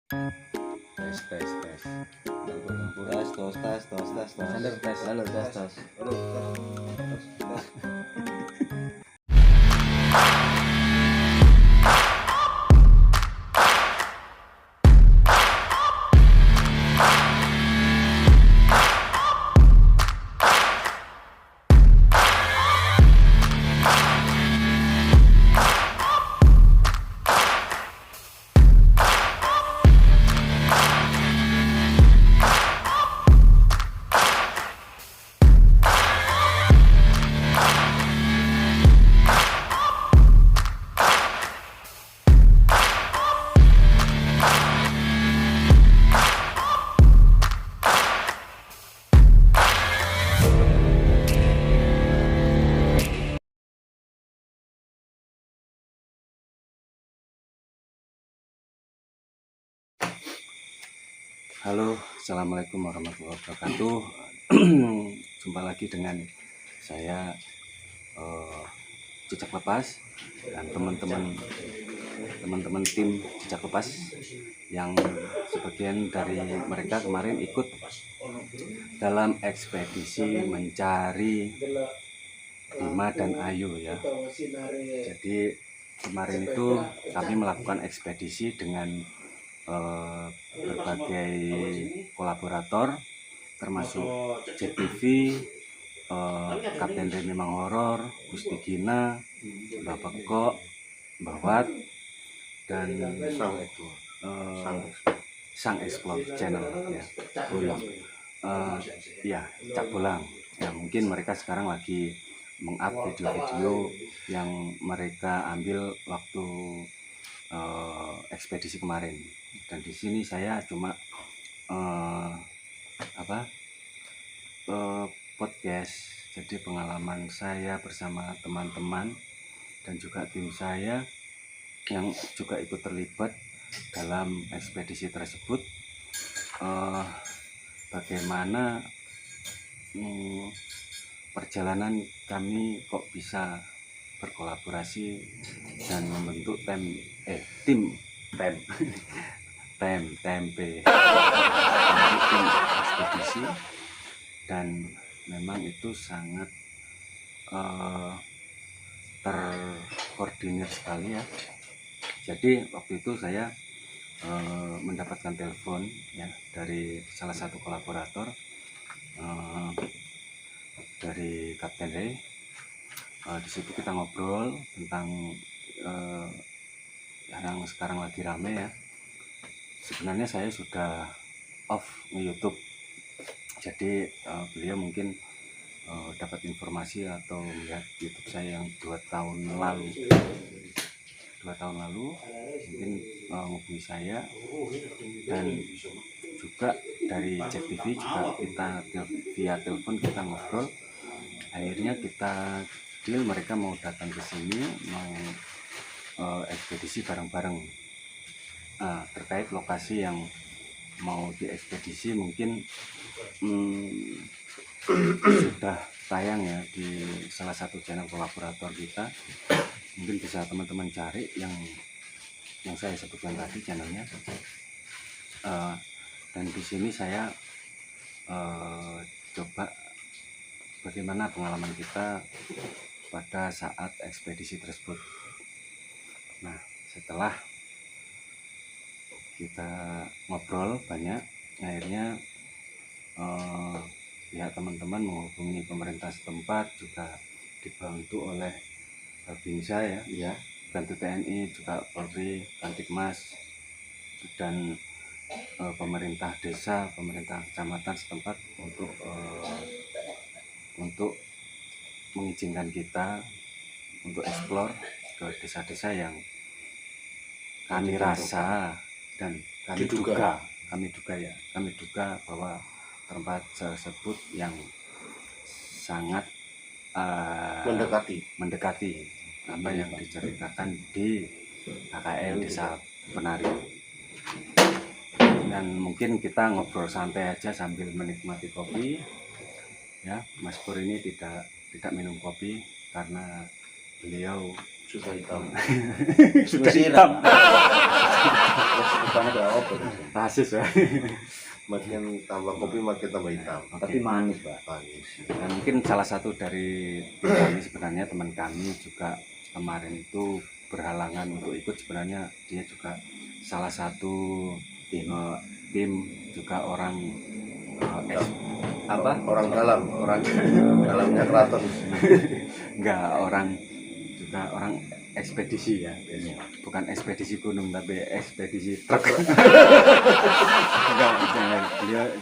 Tes tes tes. Tes, tos, tes, tos, tes, tos. Sender tes. Halo, tes, tes. Halo, tes. Tes. Halo, assalamualaikum warahmatullahi wabarakatuh. Jumpa lagi dengan saya Cicak Lepas dan teman-teman tim Cicak Lepas yang sebagian dari mereka kemarin ikut dalam ekspedisi mencari Bima dan Ayu ya. Jadi kemarin itu kami melakukan ekspedisi dengan berbagai kolaborator termasuk JTV, Kapten Remy Manghoror, Gusti Gina, Mbak Pekok, Mbak Wat, dan Sang Explore Channel ya, Bolang, ya Cak Bolang. Ya mungkin mereka sekarang lagi meng-up video-video yang mereka ambil waktu ekspedisi kemarin. Dan di sini saya cuma podcast, jadi pengalaman saya bersama teman-teman dan juga tim saya yang juga ikut terlibat dalam ekspedisi tersebut. Bagaimana perjalanan kami kok bisa berkolaborasi dan membentuk tim ekspedisi, dan memang itu sangat terkoordinir sekali ya. Jadi waktu itu saya mendapatkan telepon ya dari salah satu kolaborator dari Kapten Ray. Di situ kita ngobrol tentang yang sekarang lagi rame ya. Sebenarnya saya sudah off YouTube, jadi beliau mungkin dapat informasi atau melihat YouTube saya yang 2 tahun lalu mungkin menghubungi saya, dan juga dari Cek TV juga kita via telepon kita ngobrol. Akhirnya kita deal mereka mau datang ke sini, mau ekspedisi bareng-bareng. Terkait lokasi yang mau diekspedisi mungkin sudah tayang ya di salah satu channel kolaborator kita. Mungkin bisa teman-teman cari yang saya sebutkan tadi channelnya. Dan di sini saya coba bagaimana pengalaman kita pada saat ekspedisi tersebut. Nah, setelah kita ngobrol banyak, akhirnya pihak teman-teman menghubungi pemerintah setempat, juga dibantu oleh Binsa ya, bantu TNI, juga Polri, Kantikmas, dan pemerintah desa, pemerintah kecamatan setempat untuk mengizinkan kita untuk eksplor ke desa-desa yang kami rasa dan kami duga bahwa tempat tersebut yang sangat mendekati apa yang diceritakan di KKL Desa Penari. Dan mungkin kita ngobrol santai aja sambil menikmati kopi ya. Mas Pur ini tidak minum kopi karena beliau sudah hitam. sudah hitam. Banget ya apa? rasis ya. Makin tambah kopi makin tambah hitam. Tapi manis, Pak. Manis. Dan mungkin salah satu dari tim kami sebenarnya teman kami juga kemarin itu berhalangan untuk ikut, sebenarnya dia juga salah satu tim juga orang apa Orang dalam, orang dalamnya keraton. enggak, orang juga orang ekspedisi ya, bukan ekspedisi gunung tapi ekspedisi truk. Enggak,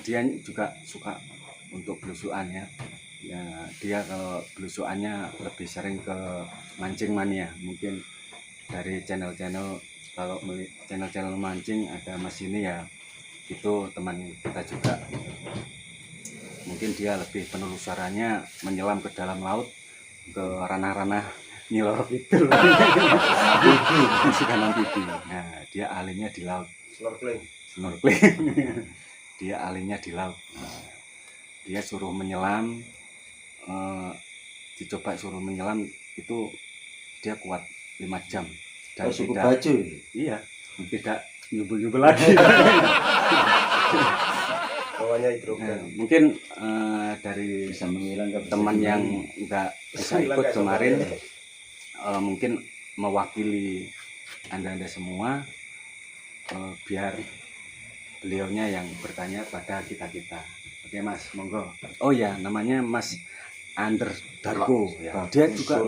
dia juga suka untuk belusuan ya. Ya, dia kalau belusuannya lebih sering ke mancing mania. Mungkin dari channel-channel, kalau channel-channel mancing ada Mas ini ya, itu teman kita juga. Mungkin dia lebih penelusurannya menyelam ke dalam laut, ke ranah-ranah Nyiloro Kidul. Suka amfibi. Nah, dia ahlinya di laut. Snorkeling. Dia ahlinya di laut. Dia suruh menyelam, dicoba suruh menyelam itu dia kuat 5 jam dan Suku tidak baju. iya, tidak nyubul-nyubul lagi. Bawahnya Nah, hidrogen. mungkin dari Bisa menghilangkan teman yang nggak bisa ikut kemarin, mungkin mewakili anda semua, biar beliaunya yang bertanya pada kita. Oke Mas, monggo. Oh ya, namanya Mas Ander Dargo ya. Dia juga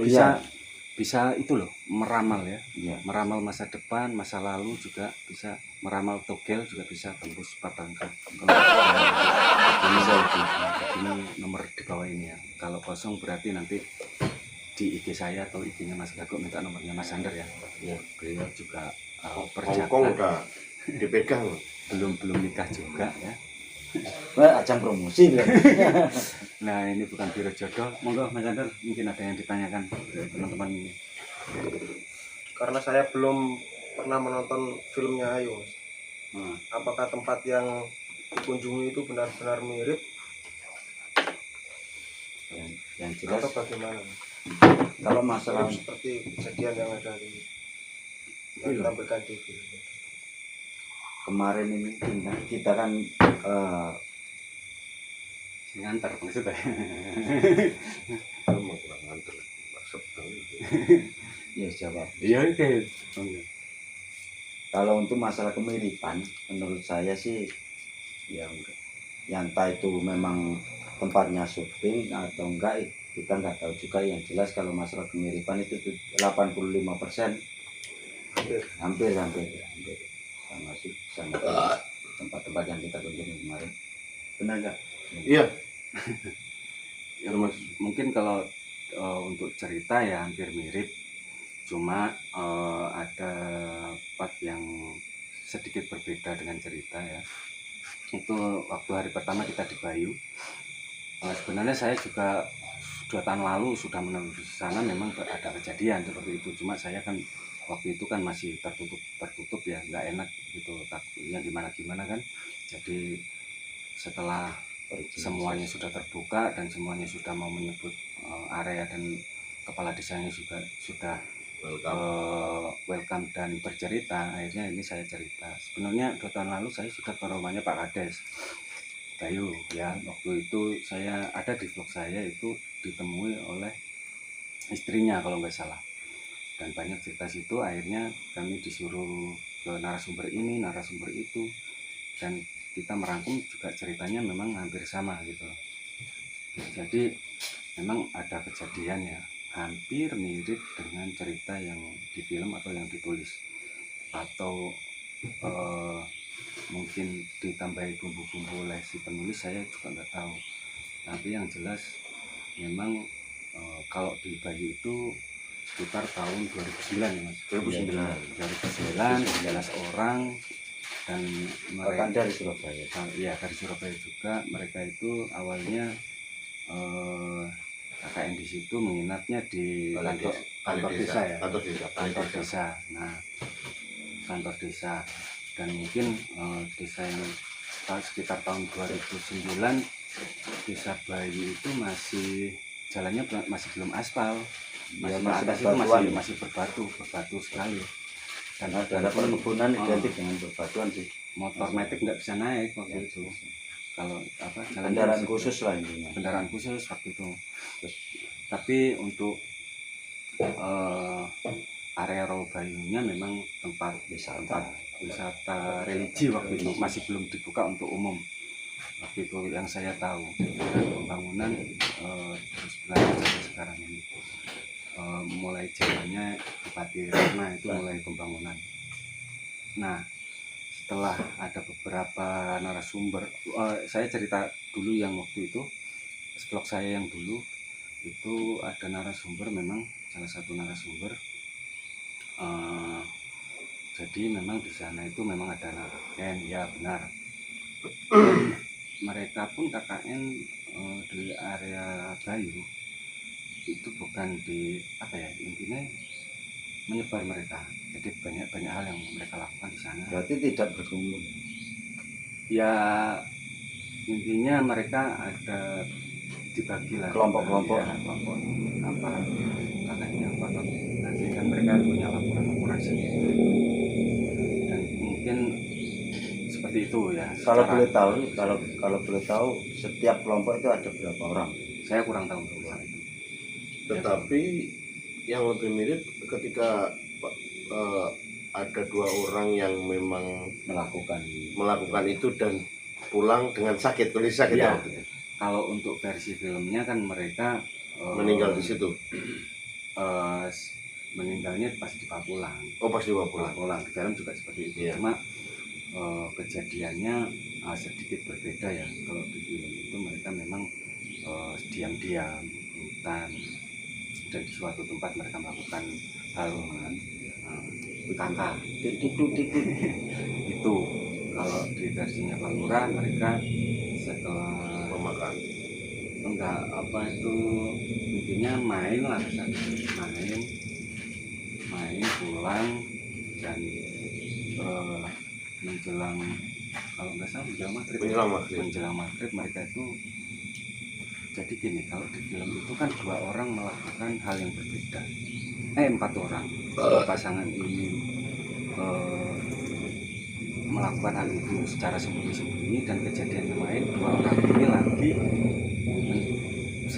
bisa itu loh, meramal ya, Iya. meramal masa depan, masa lalu juga bisa, meramal togel juga bisa, tembus Papangka. Ini nomor di bawah ini ya. Kalau kosong berarti nanti di IG saya atau IG-nya Mas Dargo minta nomornya Mas Ander ya. Ya, beliau juga Hongkong perjaka, udah dipegang. belum nikah juga ya. Wah, ajang promosi kan. Nah, ini bukan biro jodoh. Monggo Mas Ander, mungkin ada yang ditanyakan dari teman-teman ini. Karena saya belum pernah menonton filmnya Ayu, Mas. Nah, Apakah tempat yang dikunjungi itu benar-benar mirip Yang jelas atau bagaimana? kalau masalah Mirip seperti kejadian yang ada di yang Film. ditampilkan di film. kemarin ini kita kan sing nganter maksudnya. Kamu kurang nganter. ya jawab. Iya, oke. Kalau untuk masalah kemiripan, menurut saya sih yang entah itu memang tempatnya syuting atau enggak, kita nggak tahu juga. Yang jelas kalau masalah kemiripan itu 85%, hampir sama tempat-tempat yang kita kunjungi kemarin. Benar nggak? Iya. Ya, mungkin kalau untuk cerita ya hampir mirip, cuma ada part yang sedikit berbeda dengan cerita ya. Itu waktu hari pertama kita di Bayu. Sebenarnya saya juga 2 tahun lalu sudah menelusuri sana, memang ada kejadian seperti itu, cuma saya kan waktu itu kan masih tertutup ya, nggak enak gitu, takutnya gimana kan. Jadi setelah semuanya sudah terbuka dan semuanya sudah mau menyebut area dan kepala desanya juga sudah welcome dan bercerita, akhirnya ini saya cerita. Sebenarnya 2 tahun lalu saya sudah ke rumahnya Pak Kades Bayu ya. Waktu itu saya ada di vlog saya, itu ditemui oleh istrinya kalau nggak salah, dan banyak cerita situ. Akhirnya kami disuruh ke narasumber ini, narasumber itu, dan kita merangkum juga ceritanya memang hampir sama gitu. Jadi memang ada kejadian ya hampir mirip dengan cerita yang di film atau yang ditulis, atau mungkin ditambahi bumbu-bumbu oleh si penulis, saya juga nggak tahu. Tapi yang jelas memang kalau di Bayu itu sekitar tahun 2009 ya Mas. 2009 11 orang, dan mereka dari Surabaya. Ya dari Surabaya juga. Mereka itu awalnya KKN di situ menginapnya di kantor desa ya, kantor desa. Nah, kantor desa, dan mungkin desa yang sekitar tahun 2009 desa Bayu itu masih jalannya masih belum aspal, masih berbatu sekali. karena daerah perkebunan identik dengan bebatuan sih. motor metik nggak bisa naik waktu itu. Kalau apa Kendaraan khusus lah intinya. kendaraan khusus waktu itu. Terus, tapi untuk area Rawabayunya memang tempat wisata religi waktu itu, masih belum dibuka untuk umum waktu itu yang saya tahu. Dan pembangunan terus berlanjut sampai sekarang ini. Mulai zamannya Bupati Ratna itu mulai pembangunan. Nah, setelah ada beberapa narasumber, saya cerita dulu yang waktu itu vlog saya yang dulu itu ada narasumber, memang salah satu narasumber. Jadi memang di sana itu memang ada KKN, ya benar. Mereka pun KKN di area Bayu itu bukan di apa ya, intinya menyebar mereka. Jadi banyak hal yang mereka lakukan di sana. Berarti tidak berkumpul. Ya intinya mereka ada dibagi lah Kelompok-kelompok. ya, kelompok apa kakaknya apa, nanti kan mereka punya laporan sendiri dan mungkin seperti itu ya. Kalau boleh tahu, kalau boleh tahu setiap kelompok itu ada berapa orang? Saya kurang tahu untuk soal itu. Tetapi yang lebih mirip ketika ada 2 orang yang memang melakukan itu dan pulang dengan sakit, kondisi sakit Ya, ya. kalau untuk versi filmnya kan mereka Meninggal di situ. Meninggalnya pas dibawa pulang. Oh, pas dibawa pulang. Pulang di film juga seperti itu. Iya. Cuma kejadiannya sedikit berbeda ya. Kalau di film itu mereka memang diam-diam di hutan dan di suatu tempat mereka melakukan hal kakak itu. Kalau di versinya Pak Lurah mereka setelah Memakan. enggak apa itu intinya main lah, main pulang dan menjelang, kalau nggak salah menjelang maghrib mereka itu. Jadi gini, kalau di film itu kan 2 orang melakukan hal yang berbeda, 4 orang. Pasangan ini melakukan hal itu secara sembunyi-sembunyi, dan kejadian yang lain 2 orang ini lagi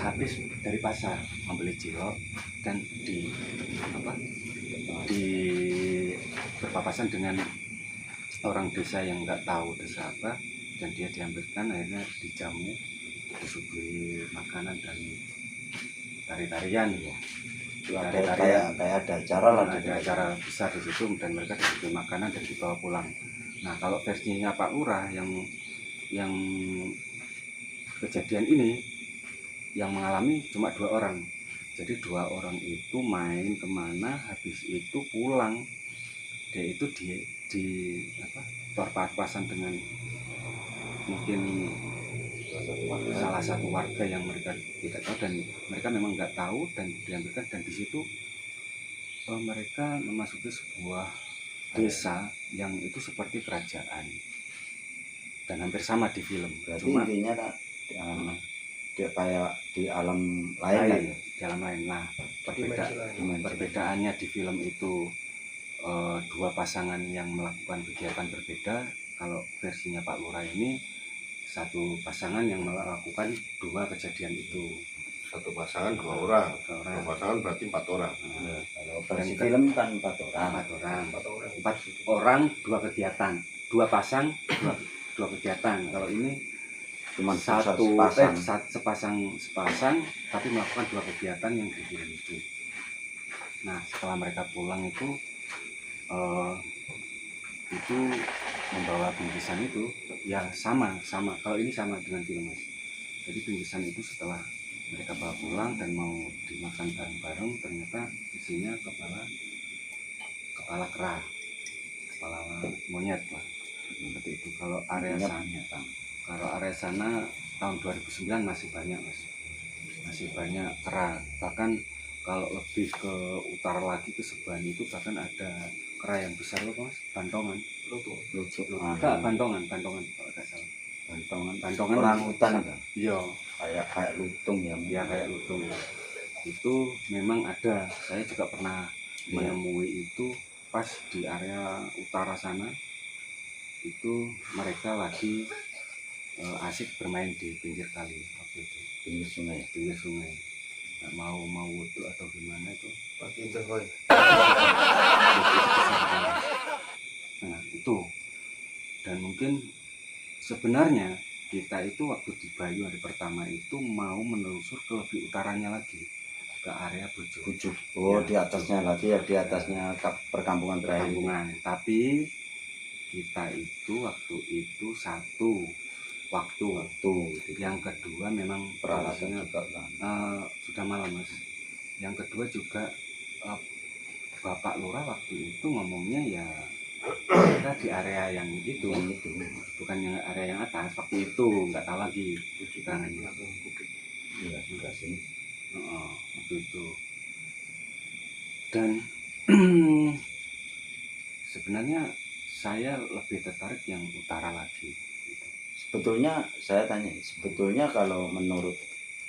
habis dari pasar membeli cilok dan di berpapasan dengan orang desa yang nggak tahu desa apa, dan dia diambilkan, akhirnya dijamu, disuguhi makanan dan tari-tarian ya. Kayak ada acara lah. Ada acara besar di situ dan mereka disuguhi makanan dan dibawa pulang. Nah, kalau versinya Pak Lurah yang kejadian ini yang mengalami cuma 2 orang. Jadi 2 orang itu main kemana, habis itu pulang. Dia itu di papasan dengan mungkin salah satu warga yang mereka tidak tahu, dan mereka memang nggak tahu, dan diambilkan, dan di situ mereka memasuki sebuah desa yang itu seperti kerajaan dan hampir sama di film. Berarti Cuma intinya dia kayak di alam lain. di alam lain. Nah, perbedaannya di film itu 2 pasangan yang melakukan kegiatan berbeda. Kalau versinya Pak Lurah ini 1 pasangan yang melakukan 2 kejadian itu. 1 pasangan 2 orang. 2 pasangan berarti 4 orang. Nah, kalau versi film kan 4 orang. 4 orang 2 kegiatan, 2 pasang 2 kegiatan. Kalau ini Cuma sepasang tapi melakukan 2 kegiatan yang di film itu. Nah, setelah mereka pulang itu membawa bingkisan itu ya sama. Kalau ini sama dengan film, Mas. Jadi bingkisan itu setelah mereka bawa pulang dan mau dimakan bareng-bareng, ternyata isinya kepala kera, kepala monyet lah, seperti itu. Kalau area sana tahun 2009 masih banyak, Mas, masih banyak kera. Bahkan kalau lebih ke utara lagi ke Seban itu bahkan ada kera yang besar loh, Mas, bantongan. Bantongan kalau nggak salah. Bantongan orang hutan kan? Iya, Kayak lutung ya. ya kayak lutung. Itu memang ada. Saya juga pernah menemui itu pas di area utara sana itu mereka lagi asik bermain di pinggir kali waktu itu, pinggir sungai nggak mau wudhu atau gimana itu. Nah itu, dan mungkin sebenarnya kita itu waktu di Bayu hari pertama itu mau menelusur ke lebih utaranya lagi, ke area Bujuk. Oh, Ya, di atasnya lagi ya, di atasnya perkampungan terakhir. Tapi kita itu waktu itu satu waktu, yang kedua memang Peralatannya juga kan. sudah malam mas. Yang kedua juga Bapak Lurah waktu itu ngomongnya ya kita di area yang itu, bukan yang area yang atas waktu itu, nggak tahu lagi keterangannya. Iya juga sih. Waktu itu. Dan sebenarnya saya lebih tertarik yang utara lagi. Sebetulnya saya tanya, sebetulnya kalau menurut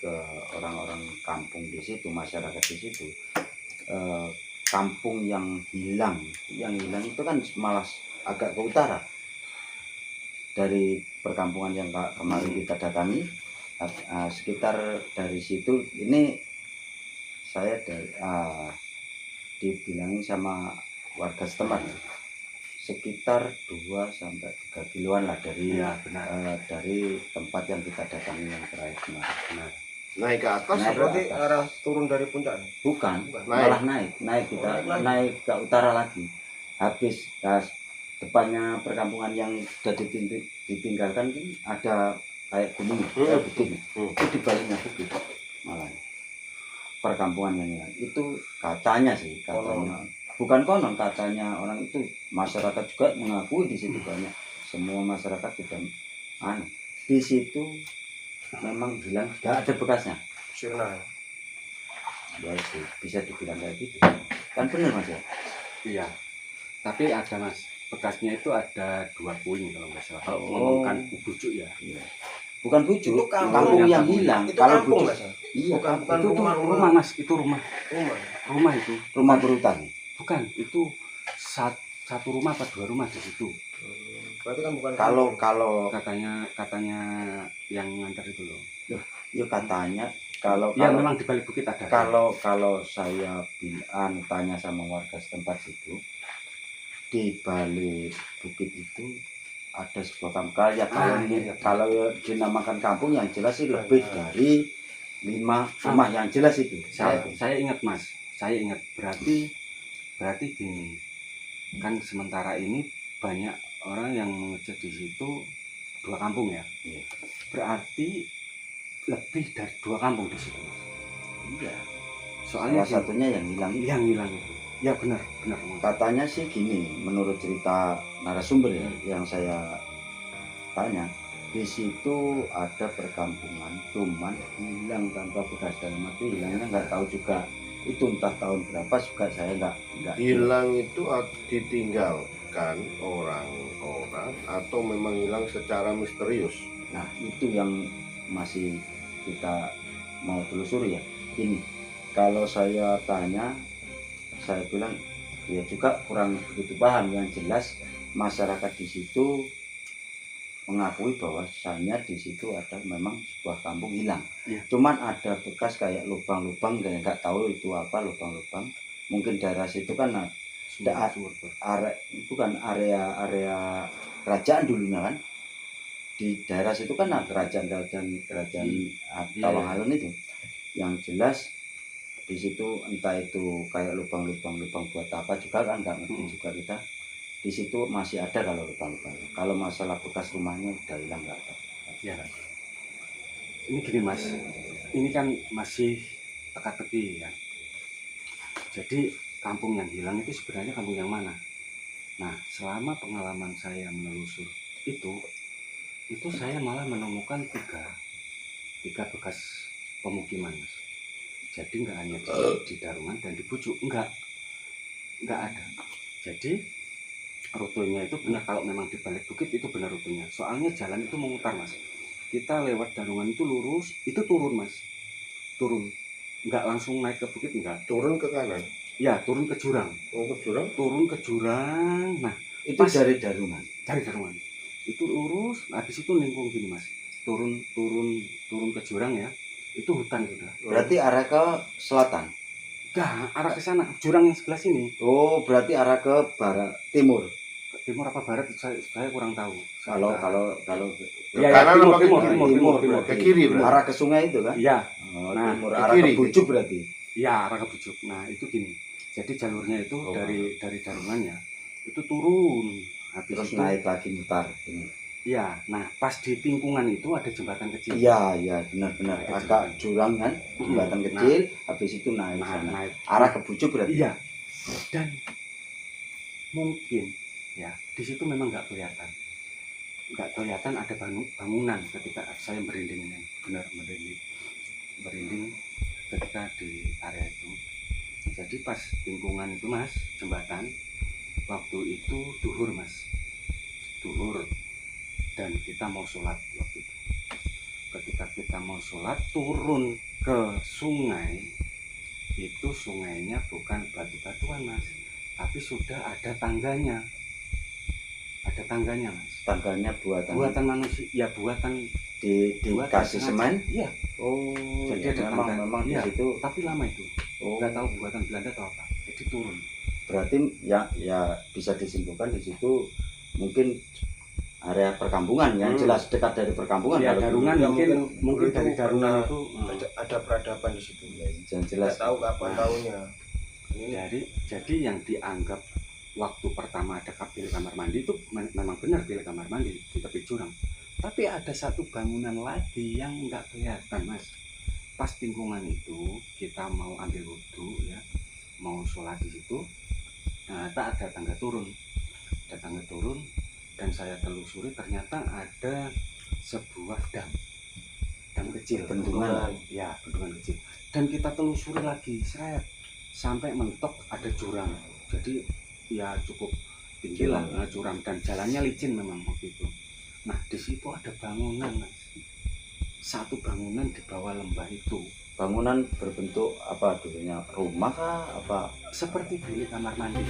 ke orang-orang kampung di situ, masyarakat di situ, kampung yang hilang itu kan malah agak ke utara dari perkampungan yang kemarin kita datangi. Sekitar dari situ ini saya dibilangin sama warga setempat sekitar 2-3 kiloan lah dari dari tempat yang kita datangi yang terakhir kemarin. Naik ke atas berarti arah turun dari puncak? Bukan, malah naik kita naik ke utara lagi. Habis depannya perkampungan yang sudah ditinggalkan kan ada kayak gunung, kayak bukit. Itu di baliknya bukit malah. Perkampungan yang itu katanya sih, bukan konon, katanya orang itu, masyarakat juga mengakui di situ banyak, semua masyarakat juga di situ memang bilang nggak ada bekasnya. Sirna. Ya itu bisa dibilang kayak gitu. Kan benar mas ya? Iya. Tapi ada mas, bekasnya itu ada 2 puing kalau nggak salah. Kalau ngomongkan Bujuk ya. Iya. Bukan Bujuk, Itu kampung yang hilang. Itu kalau kampung Bujuk, mas? iya. Bukan itu rumah mas, itu rumah. Rumah itu. Rumah berhutan. Bukan, itu satu rumah apa 2 rumah di situ. Berarti kan bukan. Kalau katanya yang nganter itu loh. ya katanya kalau Ya memang di balik bukit ada. Kalau saya tanya sama warga setempat itu, di balik bukit itu ada sebuah kampung. Kalau dinamakan kampung yang jelas sih lebih dari 5 rumah yang jelas itu. Saya ingat mas, saya ingat. Berarti gini, kan sementara ini banyak orang yang mengecek di situ 2 kampung ya. Iya. Berarti lebih dari 2 kampung di situ. Iya. Soalnya salah satunya yang hilang itu. Ya benar. Katanya sih gini, menurut cerita narasumber yang saya tanya, di situ ada perkampungan, cuman hilang tanpa bekas. Dalam arti hilangnya nggak tahu juga itu entah tahun berapa juga saya nggak. Hilang itu ditinggalkan orang-orang atau memang hilang secara misterius? Nah itu yang masih kita mau telusuri ya. Ini kalau saya tanya, saya bilang ya juga kurang begitu paham. Yang jelas masyarakat di situ mengakui bahwasanya di situ ada memang sebuah kampung hilang. Ya. Cuman ada bekas kayak lubang-lubang, nggak tahu itu apa lubang-lubang. Mungkin daerah situ kan bukan area kerajaan dulunya kan. Di daerah situ kan ada kerajaan Tawang Alun itu. Yang jelas di situ entah itu kayak lubang-lubang buat apa juga kan nggak ngerti juga kita. Di situ masih ada kalau lubang-lubang. Kalau masalah bekas rumahnya udah hilang nggak ada. Ya. Ini gini mas, ini kan masih teka-teki ya. Jadi kampung yang hilang itu sebenarnya kampung yang mana? Nah selama pengalaman saya menelusur itu saya malah menemukan tiga bekas pemukiman mas. Jadi nggak hanya di Darungan dan di Bujuk, nggak ada. Jadi rutenya itu benar, kalau memang di balik bukit itu benar rutenya. Soalnya jalan itu memutar mas. Kita lewat Darungan itu lurus, itu turun mas, turun. Nggak langsung naik ke bukit, nggak. Turun ke kanan. Ya, turun ke jurang. Oh, ke jurang. Turun ke jurang. Nah, Itu pas dari Darungan. cari darungan. Itu lurus, habis itu nengkung gini Mas. Turun ke jurang ya. Itu hutan sudah. Berarti arah ke selatan. Enggak, arah ke sana. Jurang yang sebelah sini. Oh, berarti arah ke barat timur. Ke timur apa barat saya kurang tahu. Kalau Ya, Kanan timur, apa ke timur, kiri? timur, timur, timur. Ke kiri berarti. arah ke sungai itu kan? Iya, Oh, Nah, timur ke arah kiri. ke Bujuk berarti. iya arah ke Bujuk. Nah, itu gini. Jadi jalurnya itu Oh. dari darungannya itu turun. Habis Terus itu naik lagi mutar. iya, nah pas di tingkungan itu ada jembatan kecil. Iya, benar-benar Ada agak jurang kan, jembatan Nah, kecil, habis itu naik Nah, sana. naik. Arah ke Bujuk berarti. Iya. Dan mungkin ya di situ memang nggak kelihatan ada bangunan ketika saya merinding ini, benar merinding ketika di area itu. Jadi pas lingkungan itu Mas, jembatan waktu itu duhur Mas, duhur, dan kita mau sholat waktu itu. Ketika kita mau sholat turun ke sungai, itu sungainya bukan batu-batuan Mas, tapi sudah ada tangganya Mas. Tangganya Buatan manusia, ya buatan dikasih semen. Iya, Oh, jadi ya, ada memang tangga. memang Iya, di situ. tapi lama itu. Oh, Nggak tahu buatan Belanda atau apa. Jadi turun. berarti ya bisa disimpulkan di situ mungkin area perkampungan yang jelas dekat dari perkampungan. Ya, kalau darungan Ya, mungkin mungkin dari itu darungan pernah itu ada peradaban di situ. yang jelas. Tidak tahu kapan Nah. tahunnya. Ini jadi yang dianggap waktu pertama ada bilik kamar mandi itu memang benar bilik kamar mandi di tepi jurang. Tapi ada satu bangunan lagi yang nggak kelihatan Mas. Pas lingkungan itu kita mau ambil wudhu ya, mau sholat di situ, nah tak ada tangga turun, dan saya telusuri ternyata ada sebuah dam kecil, Bendungan. ya bendungan kecil, dan kita telusuri lagi seret sampai mentok ada jurang. Jadi ya cukup tinggi lah jurang, dan jalannya licin memang waktu itu. Nah di situ ada bangunan Mas, satu bangunan di bawah lembah itu. Bangunan berbentuk apa dulunya, rumah kah apa? Seperti bilik kamar mandi.